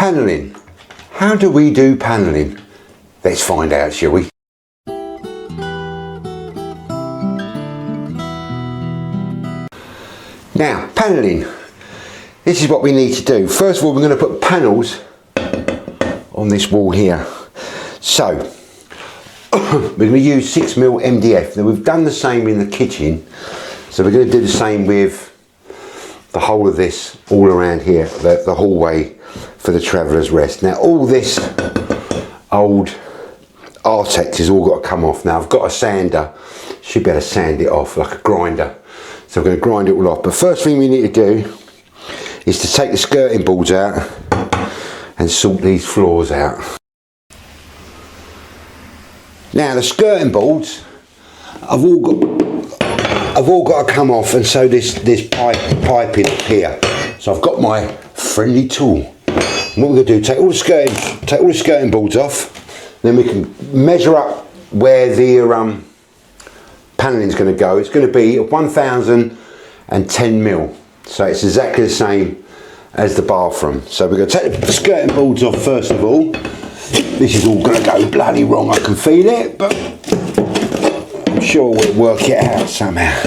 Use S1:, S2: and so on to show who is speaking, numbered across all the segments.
S1: Panelling. How do we do panelling? Let's find out, shall we? Now, panelling. This is what we need to do. First of all, we're going to put panels on this wall here. So, we're going to use 6mm MDF. Now, we've done the same in the kitchen, so we're going to do the same with the whole of this all around here, the hallway for the Traveller's Rest. Now, all this old Artex has all got to come off. Now, I've got a sander, should be able to sand it off like a grinder. So we're going to grind it all off. But first thing we need to do is to take the skirting boards out and sort these floors out. Now the skirting boards have all got to come off, and so this piping up here. So I've got my friendly tool. And what we're going to do, take all the skirting boards off, then we can measure up where the panelling is going to go. It's going to be 1010mm, so it's exactly the same as the bathroom. So we're going to take the skirting boards off first of all. This is all going to go bloody wrong, I can feel it, but I'm sure we'll work it out somehow.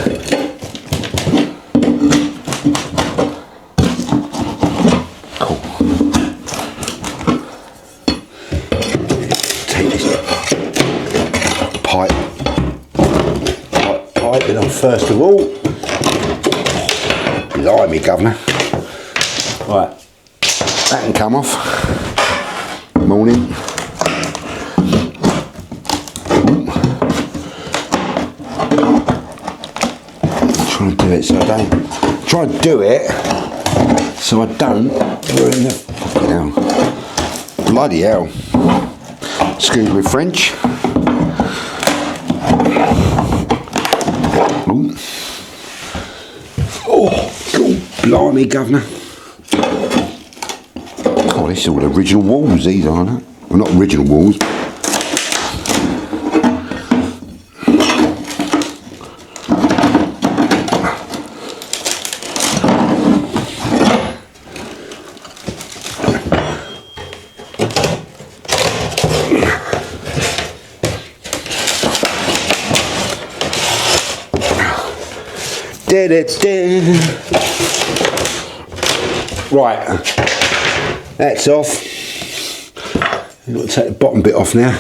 S1: Cool. Take this piping on first of all. Blimey, governor. Right, that can come off. Morning. Try and do it so I don't. Try and do it so I don't ruin the fucking hell. Bloody hell. Excuse me, French. Ooh. Oh, blimey, governor. Oh, this is all original walls, these aren't they? Well, not original walls. Right, that's off. You've got to take the bottom bit off now.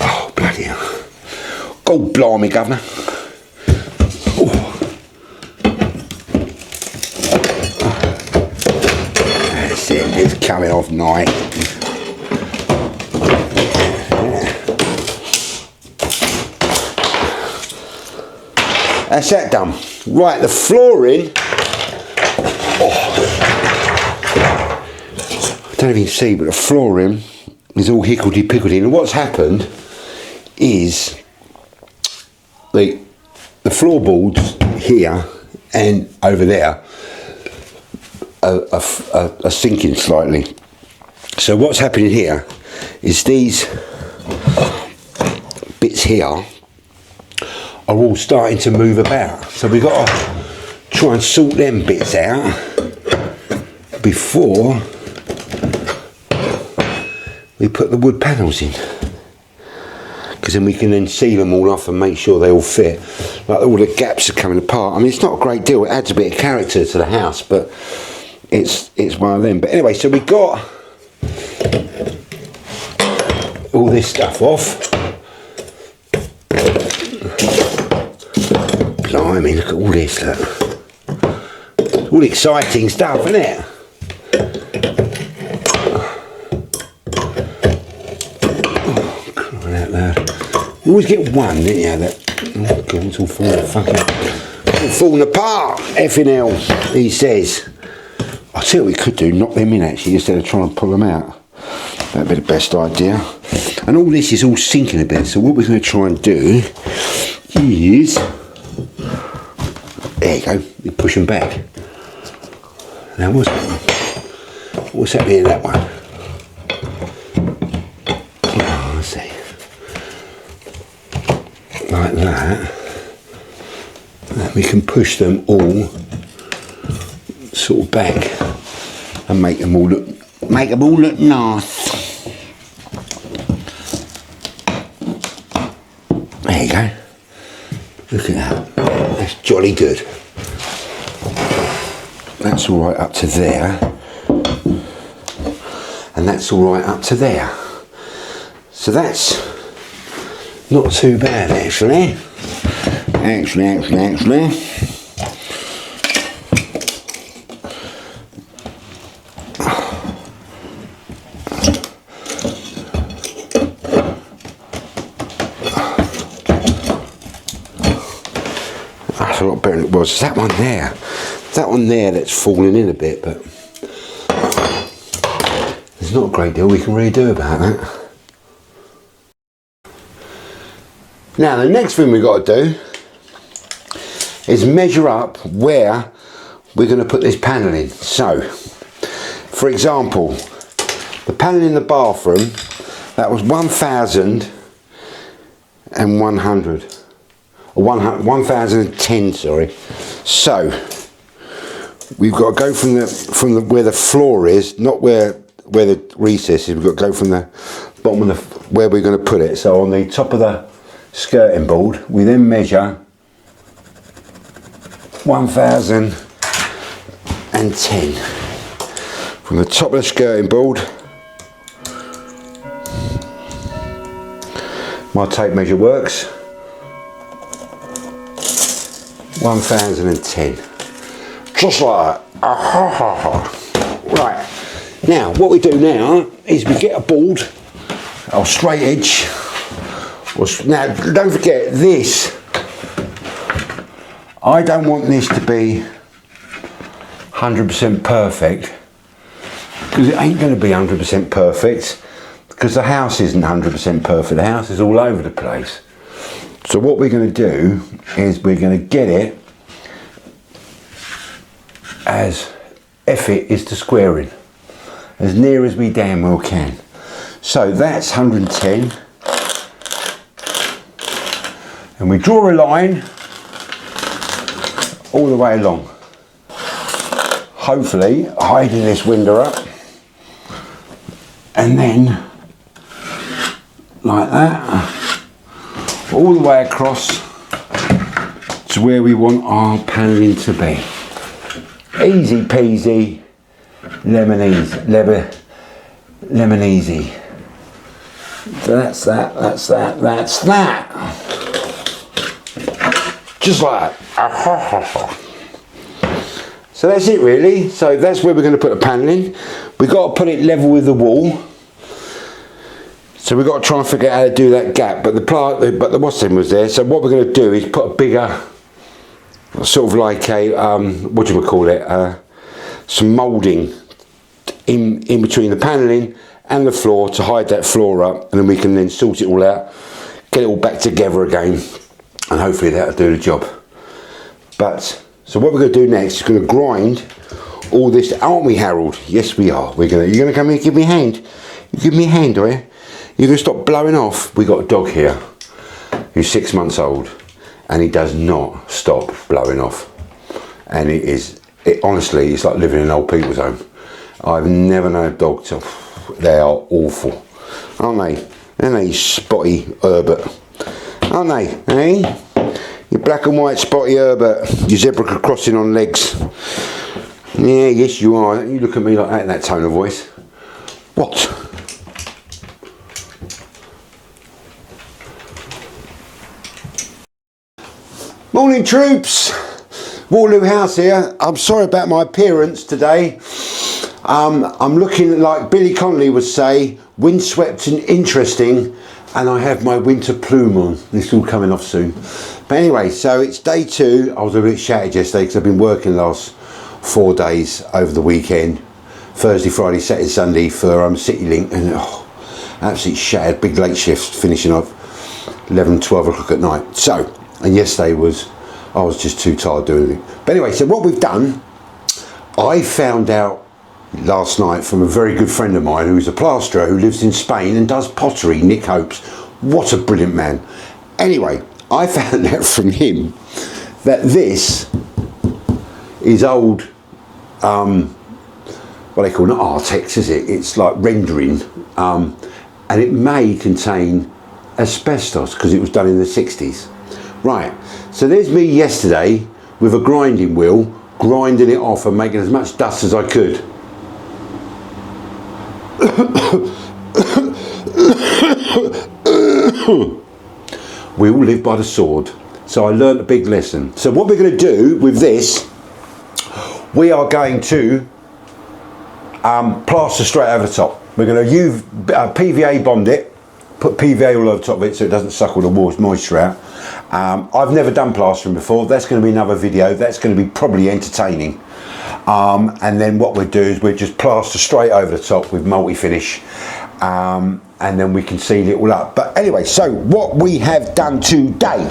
S1: Oh, bloody hell. God blimey, governor. Oh. That's it, it's coming off nice. That's that done. Right, the flooring. Oh, I don't even see, but the flooring is all hickledy-pickledy. And what's happened is the floorboards here and over there are sinking slightly. So what's happening here is these bits here are all starting to move about, so we've got to try and sort them bits out before we put the wood panels in, because then we can then seal them all off and make sure they all fit. Like all the gaps are coming apart. I mean, it's not a great deal, it adds a bit of character to the house, but it's one of them. But anyway, so we got all this stuff off. Blimey, look at all this, look. It's all exciting stuff, isn't it? Oh, crying out loud. You always get one, didn't you? That, oh God, it's all falling apart. Effing hell, he says. I'll tell you what we could do, knock them in actually, instead of trying to pull them out. That'd be the best idea. And all this is all sinking a bit, so what we're going to try and do is, there you go, you push them back. Now what's happening in that one? Oh, let's see. Like that. we can push them all sort of back and make them all look nice. There you go. Look at that. That's jolly good. That's all right up to there, and that's all right up to there. So that's not too bad actually. Actually. That's a lot better than it was. That one there. That one there that's falling in a bit, but there's not a great deal we can really do about that. Now the next thing we've got to do is measure up where we're going to put this panel in. So, for example, the panel in the bathroom, that was 1,100, or 1,010, sorry. So, we've got to go from the where the floor is, not where the recess is. We've got to go from the bottom of where we're going to put it. So on the top of the skirting board, we then measure 1,010 from the top of the skirting board. My tape measure works. 1,010. Just like that. Right. Now, what we do now is we get a board, or straight edge. Now, don't forget this. I don't want this to be 100% perfect, because it ain't going to be 100% perfect, because the house isn't 100% perfect. The house is all over the place. So what we're going to do is we're going to get it as F it is to squaring, as near as we damn well can. So that's 110, and we draw a line all the way along, hopefully hiding this window up, and then like that all the way across to where we want our panelling to be. Easy peasy lemon easy. So that's that. Just like that. So that's it really. So that's where we're going to put the panelling. We've got to put it level with the wall. So we've got to try and figure out how to do that gap. But the what's was there. So what we're going to do is put a bigger, sort of like a what do you call it? Some moulding in between the panelling and the floor to hide that floor up, and then we can then sort it all out, get it all back together again, and hopefully that'll do the job. But so what we're going to do next is going to grind all this, aren't we, Harold? Yes, we are. You're going to come here and give me a hand. You give me a hand, are you? You're going to stop blowing off. We got a dog here who's 6 months old, and he does not stop blowing off. And honestly, it's like living in an old people's home. I've never known a dog to. They are awful, aren't they? Aren't they, Spotty Herbert? Aren't they? Eh? You black and white Spotty Herbert. You zebra crossing on legs. Yeah, yes you are. You look at me like that in that tone of voice. What? Morning troops, Waterloo House here. I'm sorry about my appearance today. I'm looking like Billy Connolly would say, windswept and interesting, and I have my winter plume on. This is all coming off soon. But anyway, so it's day 2. I was a bit shattered yesterday because I've been working the last 4 days over the weekend. Thursday, Friday, Saturday, Sunday for CityLink, and absolutely shattered. Big late shifts, finishing off 11, 12 o'clock at night. So, and yesterday I was just too tired doing it. But anyway, so what we've done, I found out last night from a very good friend of mine who's a plasterer who lives in Spain and does pottery, Nick Hopes. What a brilliant man. Anyway, I found out from him that this is old, what they call, not Artex, is it? It's like rendering, and it may contain asbestos because it was done in the 60s. Right, so there's me yesterday with a grinding wheel, grinding it off and making as much dust as I could. We all live by the sword. So I learned a big lesson. So what we're going to do with this, we are going to plaster straight over the top. We're going to use PVA bond it, put PVA all over the top of it so it doesn't suck all the moisture out. I've never done plastering before. That's going to be another video. That's going to be probably entertaining. And then what we'll do is we'll just plaster straight over the top with multi-finish. And then we can seal it all up. But anyway, so what we have done today,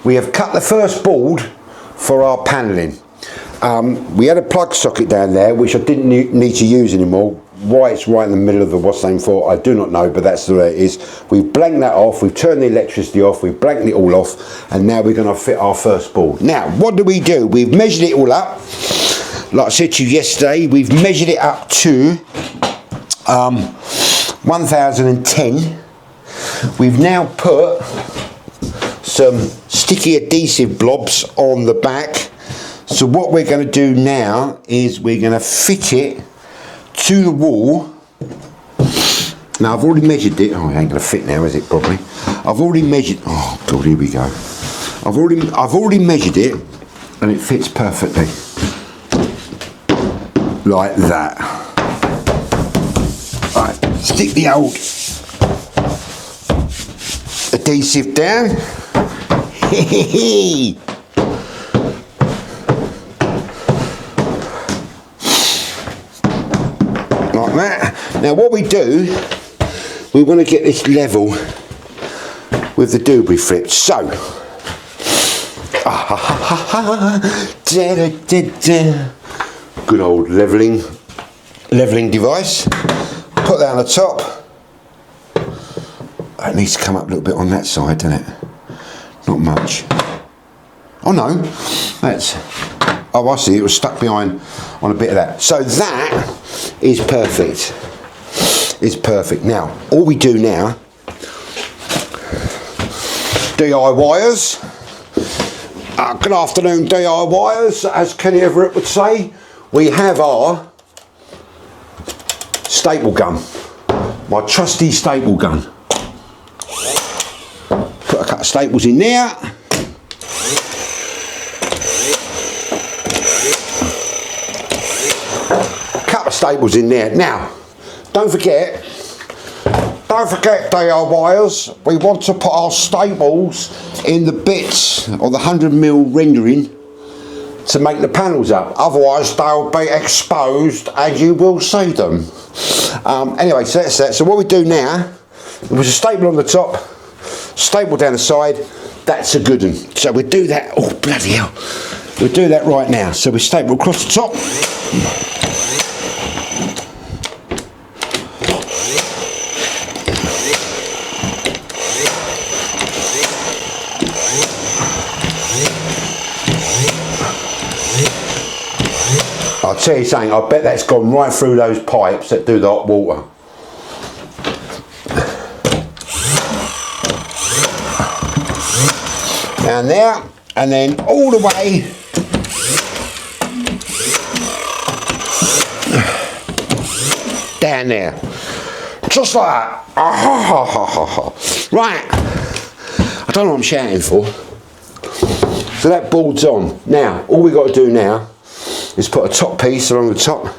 S1: we have cut the first board for our panelling. We had a plug socket down there which I didn't need to use anymore. Why it's right in the middle of the what's name for, I do not know, but that's the way it is. We've blanked that off, we've turned the electricity off, we've blanked it all off, and now we're going to fit our first board. Now, what do? We've measured it all up. Like I said to you yesterday, we've measured it up to 1010. We've now put some sticky adhesive blobs on the back. So what we're going to do now is we're going to fit it to the wall. Now I've already measured it. Oh, it ain't going to fit now, is it? Probably. I've already measured. Oh God, here we go. I've already measured it, and it fits perfectly, like that. Right, stick the old adhesive down. Like that. Now what we do, we want to get this level with the doobly flips. So good old leveling device. Put that on the top. It needs to come up a little bit on that side, doesn't it? Not much. Oh no, that's, oh I see, it was stuck behind on a bit of that. So that is perfect. It's perfect. Now, all we do now, DIYers, good afternoon DIYers, as Kenny Everett would say, we have our staple gun, my trusty staple gun. Put a couple of staples in there. Couple of staples in there. Now, don't forget DIYers, we want to put our staples in the bits of the 100mm rendering to make the panels up, otherwise they'll be exposed and you will see them. Anyway, so that's that. So what we do now, there was a staple on the top, staple down the side, that's a good one. So we do that, oh bloody hell, we'll do that right now. So we staple across the top. I'll tell you something, I bet that's gone right through those pipes that do the hot water. Down there, and then all the way down there. Just like that. Right, I don't know what I'm shouting for. So that board's on. Now, all we got to do now is put a top piece along the top,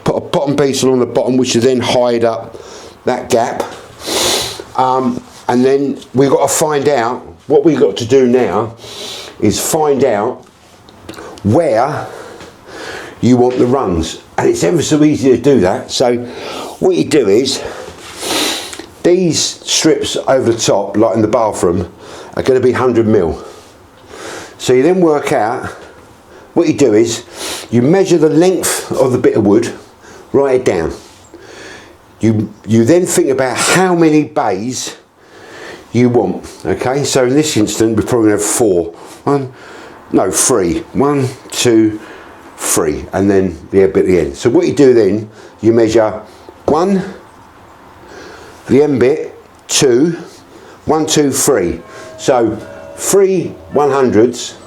S1: put a bottom piece along the bottom, which will then hide up that gap. And then we've got to find out, what we've got to do now is find out where you want the rungs. And it's ever so easy to do that. So what you do is, these strips over the top, like in the bathroom, are going to be 100mm. So you then work out, what you do is, you measure the length of the bit of wood, write it down. You then think about how many bays you want. Okay, so in this instance we're probably going to have 4. 1, no, 3. 1, 2, 3, and then the bit at the end. So what you do then, you measure 1, the end bit, 2, 1, 2, 3. So 3 100s.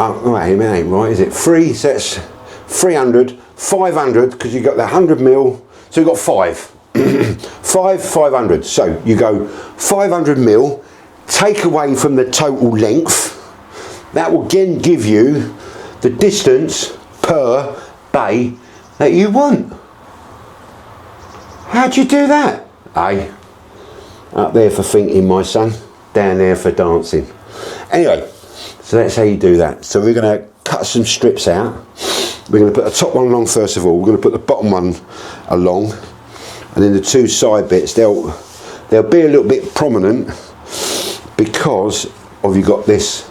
S1: Oh, wait, it ain't right, is it? 3, so that's 300, 500, because you've got the 100 mil, so you've got 5. 500. So you go 500 mil, take away from the total length. That will again give you the distance per bay that you want. How'd you do that? Hey, up there for thinking, my son, down there for dancing. Anyway, so that's how you do that. So we're going to cut some strips out. We're going to put the top one along first of all. We're going to put the bottom one along, and then the 2 side bits, they'll be a little bit prominent because of you've got this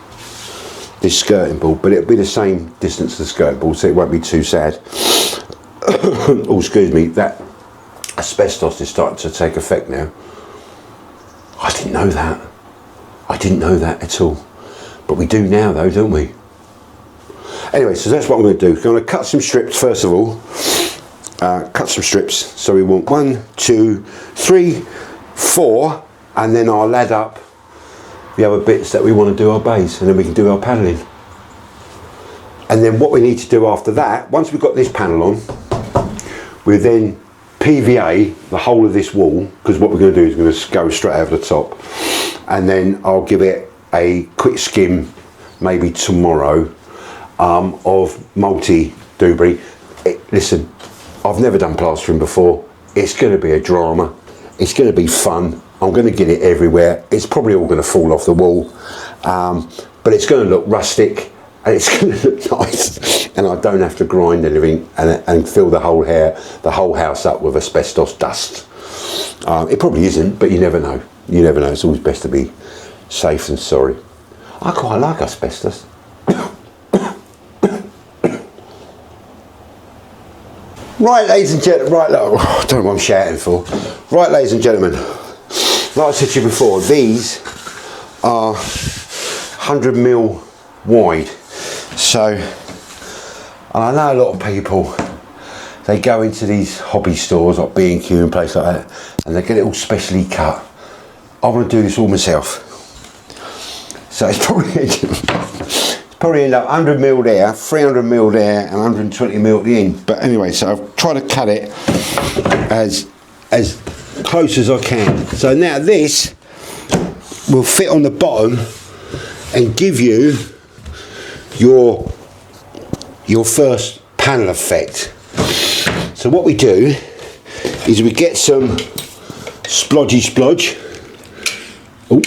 S1: skirting board, but it'll be the same distance as the skirting board, so it won't be too sad. Oh, excuse me, that asbestos is starting to take effect now. I didn't know that. I didn't know that at all. But we do now though, don't we? Anyway, so that's what I'm going to do. I'm going to cut some strips first of all. Cut some strips. So we want 1, 2, 3, 4, and then I'll add up the other bits that we want to do our bays, and then we can do our panelling. And then what we need to do after that, once we've got this panel on, we then PVA the whole of this wall, because what we're going to do is we're going to go straight over the top, and then I'll give it a quick skim maybe tomorrow of multi Dewberry. Listen, I've never done plastering before. It's going to be a drama. It's going to be fun. I'm going to get it everywhere. It's probably all going to fall off the wall, but it's going to look rustic and it's going to look nice, and I don't have to grind anything and fill the whole house up with asbestos dust. It probably isn't, but you never know. You never know. It's always best to be safe than sorry. I quite like asbestos. Right, ladies and gentlemen, I don't know what I'm shouting for. Right, ladies and gentlemen, like I said to you before, these are 100 mil wide. So, and I know a lot of people, they go into these hobby stores like B&Q and places like that, and they get it all specially cut. I want to do this all myself. So it's probably end up 100 mil there, 300 mil there, and 120 mil at the end. But anyway, so I've tried to cut it as close as I can. So now this will fit on the bottom and give you your first panel effect. So what we do is we get some splodgy splodge. Oh.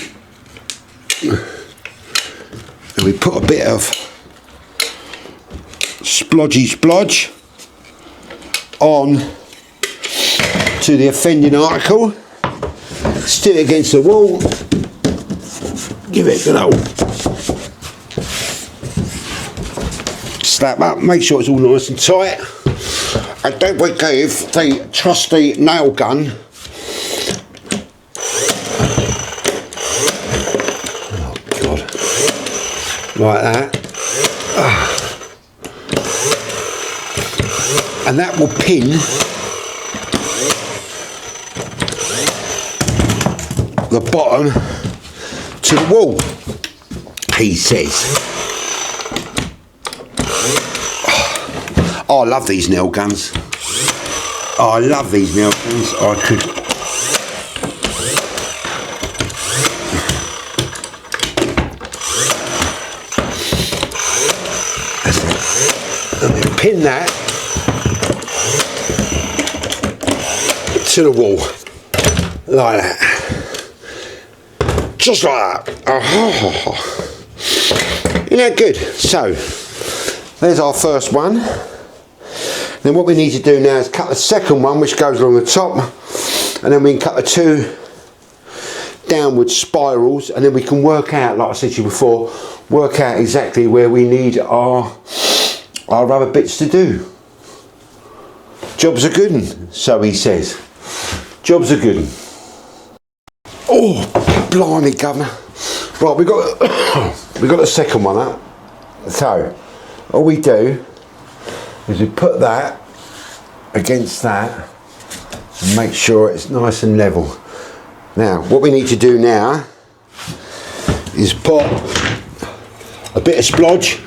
S1: And we put a bit of splodgy splodge on to the offending article, stick it against the wall, give it a good old slap up, make sure it's all nice and tight, and don't forget the trusty nail gun. Oh God. Like that, and that will pin the bottom to the wall, he says. Oh, I love these nail guns. Oh, I love these nail guns. I could. Let me pin that to the wall like that, just like that. Oh. Isn't that good? So there's our first one. Then what we need to do now is cut the second one, which goes along the top, and then we can cut the 2 downward spirals, and then we can work out, like I said to you before, work out exactly where we need our other bits to do. Job's a good one, so he says. Job's a good one. Oh, blimey, governor. Right, we got the second one up. So all we do is we put that against that and make sure it's nice and level. Now what we need to do now is put a bit of splodge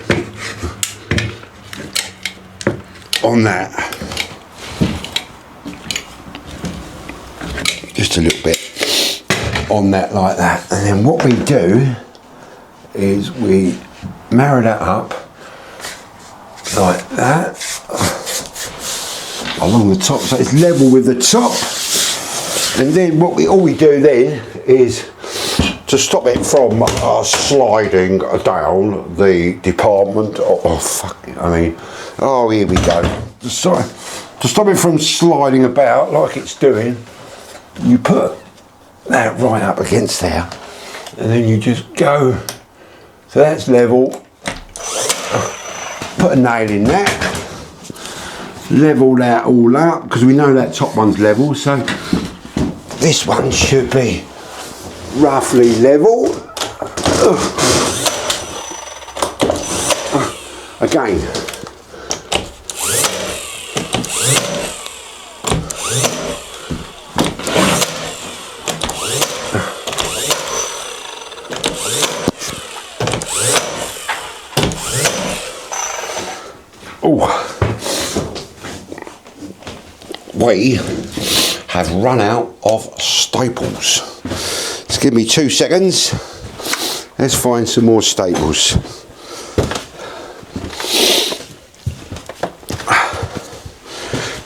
S1: on that, just a little bit on that like that, and then what we do is we marry that up like that along the top so it's level with the top, and then all we do then is to stop it from sliding down the department. Here we go. To stop it from sliding about like it's doing, you put that right up against there, and then you just go so that's level. Put a nail in that, level that all up because we know that top one's level, so this one should be roughly level. Again, we have run out of staples. Just give me 2 seconds. Let's find some more staples.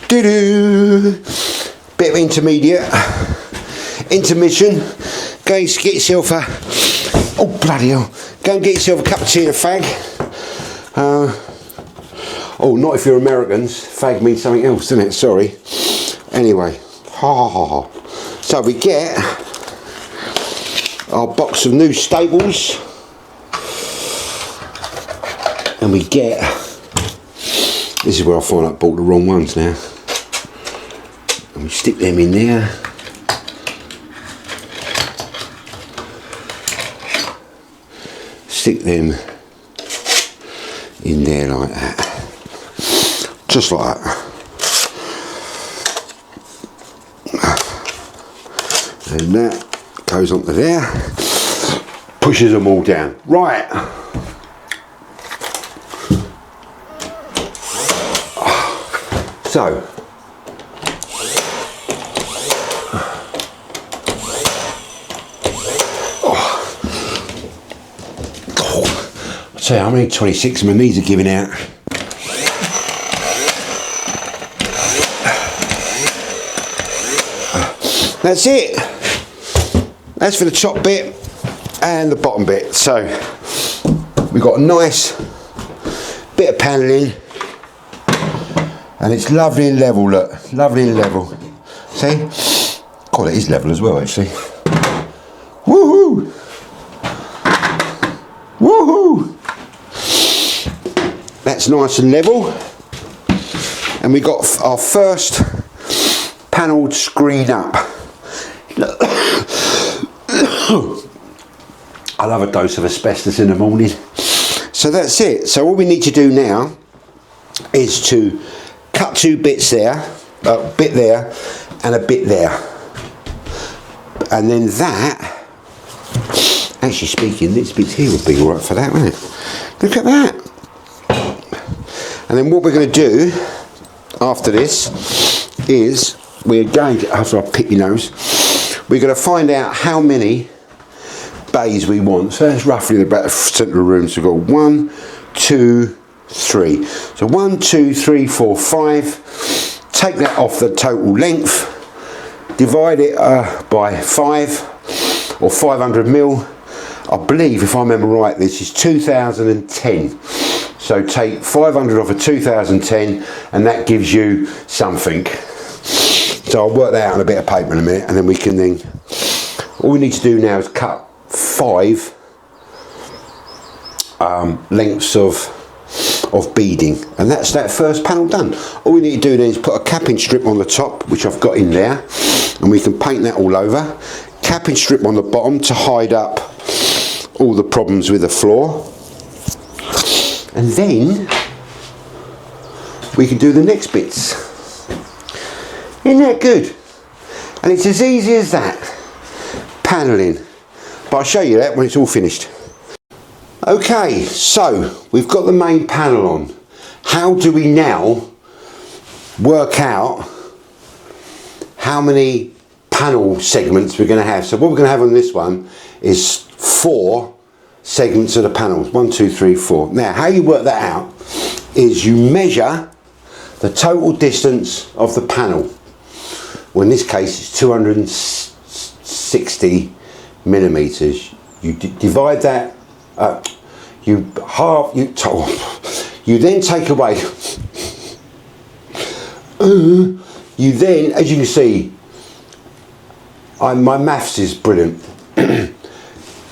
S1: Doo-doo. Bit of intermission. Go and get yourself a, oh bloody hell, go and get yourself a cup of tea and a fag. Oh, not if you're Americans. Fag means something else, doesn't it? Sorry. Anyway, so we get our box of new staples, and we get, this is where I find I bought the wrong ones now, and we stick them in there. Stick them in there like that. Just like that. And that goes onto there, pushes them all down. Right. So, I'll tell you how many 26 my knees are giving out. That's it. That's for the top bit and the bottom bit. So we've got a nice bit of panelling, and it's lovely and level. Look, lovely and level. See? God, it is level as well, actually. Woohoo! Woohoo! That's nice and level, and we got our first panelled screen up. I love a dose of asbestos in the morning. So that's it. So all we need to do now is to cut 2 bits there, a bit there and a bit there. And then that, actually speaking, this bit here would be alright for that, wouldn't it? Look at that. And then what we're going to do after this is we're going to, after I pick your nose, we're going to find out how many bays we want. So that's roughly about the centre of the room. So we've got 1, 2, 3. So 1, 2, 3, 4, 5. Take that off the total length. Divide it by 5 or 500 mil. I believe, if I remember right, this is 2010. So take 500 off of 2010, and that gives you something. So I'll work that out on a bit of paper in a minute, and then we can then, all we need to do now is cut 5 lengths of beading, and that's that first panel done. All we need to do then is put a capping strip on the top, which I've got in there, and we can paint that all over. Capping strip on the bottom to hide up all the problems with the floor. And then we can do the next bits. Isn't that good? And it's as easy as that. Panelling. But I'll show you that when it's all finished. Okay, so we've got the main panel on. How do we now work out how many panel segments we're going to have? So what we're going to have on this one is 4 segments of the panels. 1, 2, 3, 4. Now, how you work that out is you measure the total distance of the panel. Well, in this case, it's 260 millimeters. You divide that. You then take away. You then, as you can see, my maths is brilliant.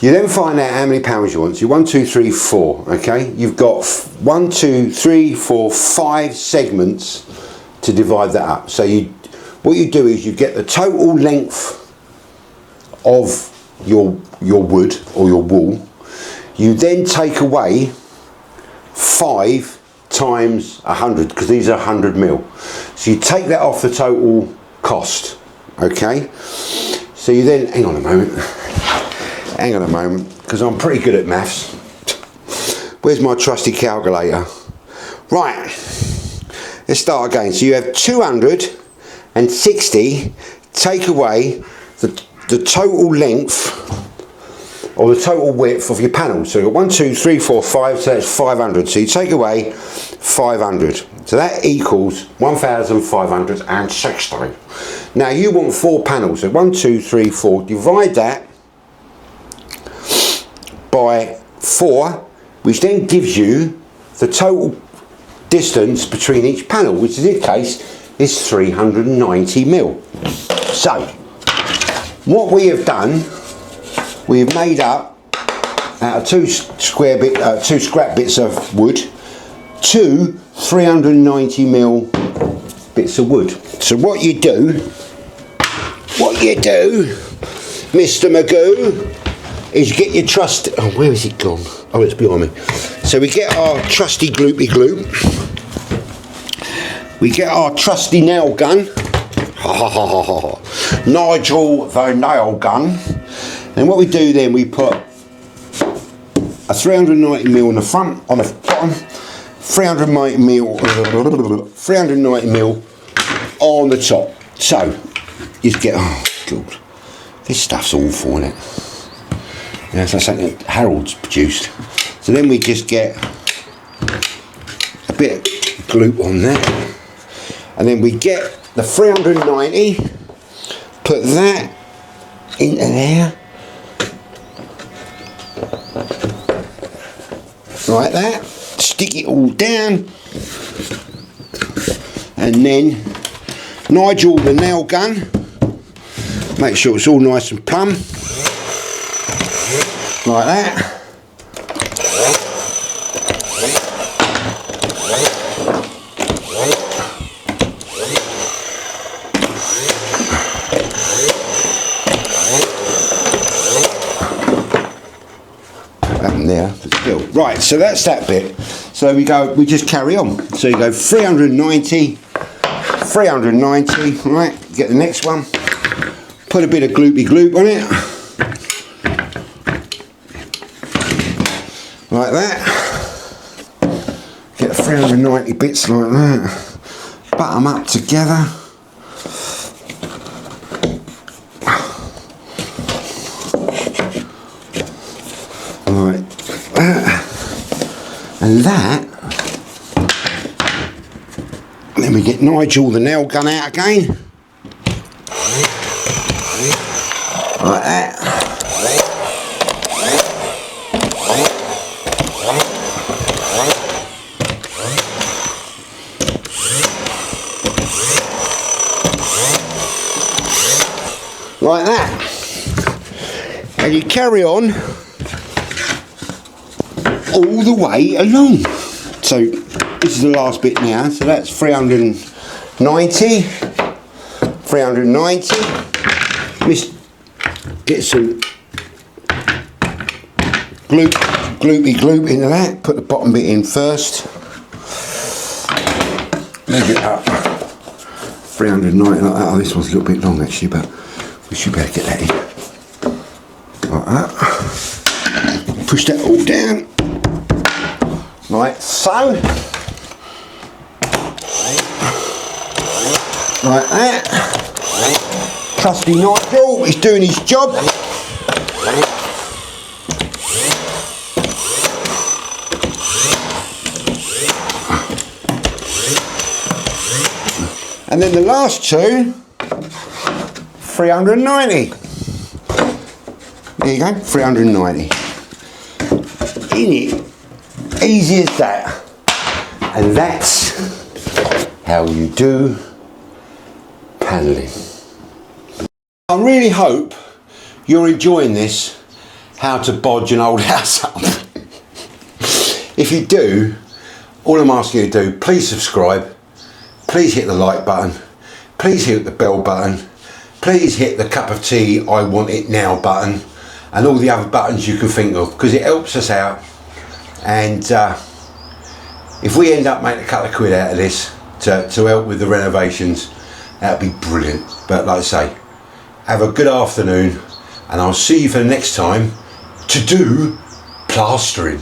S1: You then find out how many panels you want. So 1, 2, 3, 4. Okay, you've got 1, 2, 3, 4, 5 segments to divide that up. So what you do is you get the total length of your wood or your wool. You then take away 5 times 100, because these are 100 mil. So you take that off the total cost. Okay. So you then hang on a moment, because I'm pretty good at maths. Where's my trusty calculator? Right, let's start again. So you have 260 take away the total length or the total width of your panel. So you've got 1, 2, 3, 4, 5, so that's 500. So you take away 500. So that equals 1,560. Now you want 4 panels. So 1, 2, 3, 4. Divide that by 4, which then gives you the total distance between each panel, which in this case is 390 mil. So what we have done, we have made up out of 2 scrap bits of wood, 2 390 mil bits of wood. So what you do, Mr. Magoo, is you get your trusty, oh, where is it gone? Oh, it's behind me. So we get our trusty gloopy gloop. We get our trusty nail gun. Nigel the nail gun. And what we do then, we put a 390 mil on the front, on the bottom, 390 mil on the top. So you get, oh god, this stuff's awful, isn't it? Yeah, so something that Harold's produced. So then we just get a bit of gloop on that, and then we get the 390, put that into there, like that, stick it all down, and then Nigel the nail gun, make sure it's all nice and plumb, like that. There, still. Right, so that's that bit. So we just carry on. So you go 390, 390, right, get the next one, put a bit of gloopy gloop on it, like that, get 390 bits like that, butt them up together. Like that. And that, then we get Nigel the nail gun out again, like that. Like that. And you carry on all the way along. So this is the last bit now, so that's 390, 390. Get some glue gloopy gloop into that. Put the bottom bit in first. Move it up. 390 like that. Oh, this one's a little bit long actually, but we should be able to get that in. Like that. Push that all down. Like so. Like that. Trusty Nigel is doing his job. And then the last two, 390. There you go, 390. In it, easy as that. And that's how you do paneling. I really hope you're enjoying this, how to bodge an old house up. If you do, all I'm asking you to do, please subscribe. Please hit the like button, please hit the bell button, please hit the cup of tea I want it now button, and all the other buttons you can think of, because it helps us out. And if we end up making a couple of quid out of this to help with the renovations, that'd be brilliant. But like I say, have a good afternoon, and I'll see you for the next time to do plastering.